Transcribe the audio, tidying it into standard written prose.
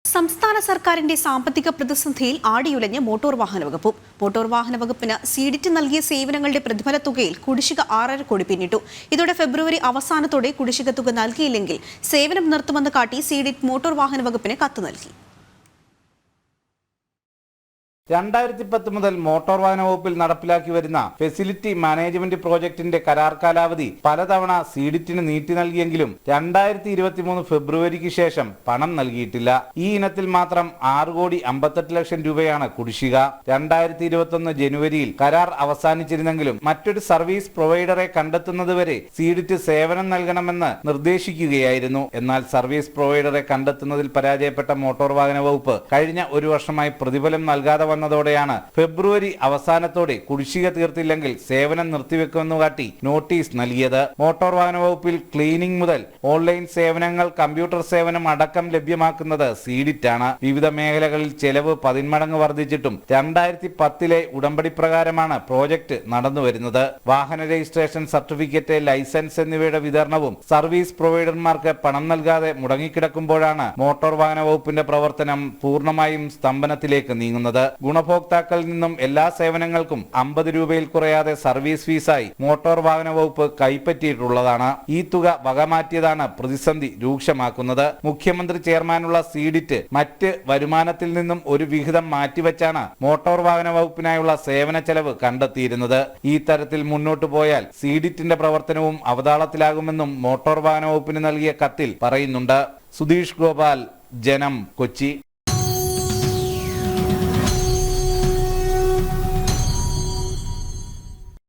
സംസ്ഥാന സർക്കാരിന്റെ സാമ്പത്തിക പ്രതിസന്ധിയിൽ ആടിയുലഞ്ഞ് മോട്ടോർ വാഹന വകുപ്പും. മോട്ടോർ വാഹന വകുപ്പിന് സീഡിറ്റ് നൽകിയ സേവനങ്ങളുടെ പ്രതിഫല തുകയിൽ കുടിശ്ശിക 6.5 കോടി പിന്നിട്ടു. ഇതോടെ ഫെബ്രുവരി അവസാനത്തോടെ കുടിശ്ശിക തുക നൽകിയില്ലെങ്കിൽ സേവനം നിർത്തുമെന്ന് കാട്ടി സീഡിറ്റ് മോട്ടോർ വാഹന വകുപ്പിന് കത്ത് നൽകി. 2010 മുതൽ മോട്ടോർ വാഹന വകുപ്പിൽ നടപ്പിലാക്കി വരുന്ന ഫെസിലിറ്റി മാനേജ്മെന്റ് പ്രോജക്ടിന്റെ കരാർ കാലാവധി പലതവണ സീഡിറ്റിന് നീട്ടി നൽകിയെങ്കിലും 2023 ഫെബ്രുവരിക്ക് ശേഷം പണം നൽകിയിട്ടില്ല. ഈ ഇനത്തിൽ മാത്രം 6.58 ലക്ഷം രൂപയാണ് കുടിശ്ശിക. 2021 ജനുവരിയിൽ കരാർ അവസാനിച്ചിരുന്നെങ്കിലും മറ്റൊരു സർവീസ് പ്രൊവൈഡറെ കണ്ടെത്തുന്നതുവരെ സീഡിറ്റ് സേവനം നൽകണമെന്ന് നിർദ്ദേശിക്കുകയായിരുന്നു. എന്നാൽ സർവീസ് പ്രൊവൈഡറെ കണ്ടെത്തുന്നതിൽ പരാജയപ്പെട്ട മോട്ടോർ വാഹന വകുപ്പ് കഴിഞ്ഞ ഒരു വർഷമായി പ്രതിഫലം നൽകാതെ വന്നതോടെയാണ് ഫെബ്രുവരി അവസാനത്തോടെ കുടിശ്ശിക തീർത്തില്ലെങ്കിൽ സേവനം നിർത്തിവെക്കുമെന്ന് കാട്ടി നോട്ടീസ് നൽകിയത്. മോട്ടോർ വാഹന വകുപ്പിൽ ക്ലീനിംഗ് മുതൽ ഓൺലൈൻ സേവനങ്ങൾ, കമ്പ്യൂട്ടർ സേവനം അടക്കം ലഭ്യമാക്കുന്നത് സീഡിറ്റ് ആണ്. വിവിധ മേഖലകളിൽ ചെലവ് 10 മടങ്ങ് വർദ്ധിച്ചിട്ടും 2010 ഉടമ്പടി പ്രകാരമാണ് പ്രോജക്ട് നടന്നുവരുന്നത്. വാഹന രജിസ്ട്രേഷൻ സർട്ടിഫിക്കറ്റ്, ലൈസൻസ് എന്നിവയുടെ വിതരണവും സർവീസ് പ്രൊവൈഡർമാർക്ക് പണം നൽകാതെ മുടങ്ങിക്കിടക്കുമ്പോഴാണ് മോട്ടോർ വാഹന വകുപ്പിന്റെ പ്രവർത്തനം പൂർണ്ണമായും സ്തംഭനത്തിലേക്ക് നീങ്ങുന്നത്. ഗുണഭോക്താക്കളിൽ നിന്നും എല്ലാ സേവനങ്ങൾക്കും 50 രൂപയിൽ കുറയാതെ സർവീസ് ഫീസായി മോട്ടോർ വാഹന വകുപ്പ് കൈപ്പറ്റിയിട്ടുള്ളതാണ്. ഈ തുക വകമാറ്റിയതാണ് പ്രതിസന്ധി രൂക്ഷമാക്കുന്നത്. മുഖ്യമന്ത്രി ചെയർമാനുള്ള സീഡിറ്റ് മറ്റ് വരുമാനത്തിൽ നിന്നും ഒരു വിഹിതം മാറ്റിവെച്ചാണ് മോട്ടോർ വാഹന വകുപ്പിനായുള്ള സേവന ചെലവ് കണ്ടെത്തിയിരുന്നത്. ഈ തരത്തിൽ മുന്നോട്ടു പോയാൽ സീഡിറ്റിന്റെ പ്രവർത്തനവും അവതാളത്തിലാകുമെന്നും മോട്ടോർ വാഹന വകുപ്പിന് നൽകിയ കത്തിൽ പറയുന്നുണ്ട്. സുധീഷ് ഗോപാൽ, ജനം, കൊച്ചി.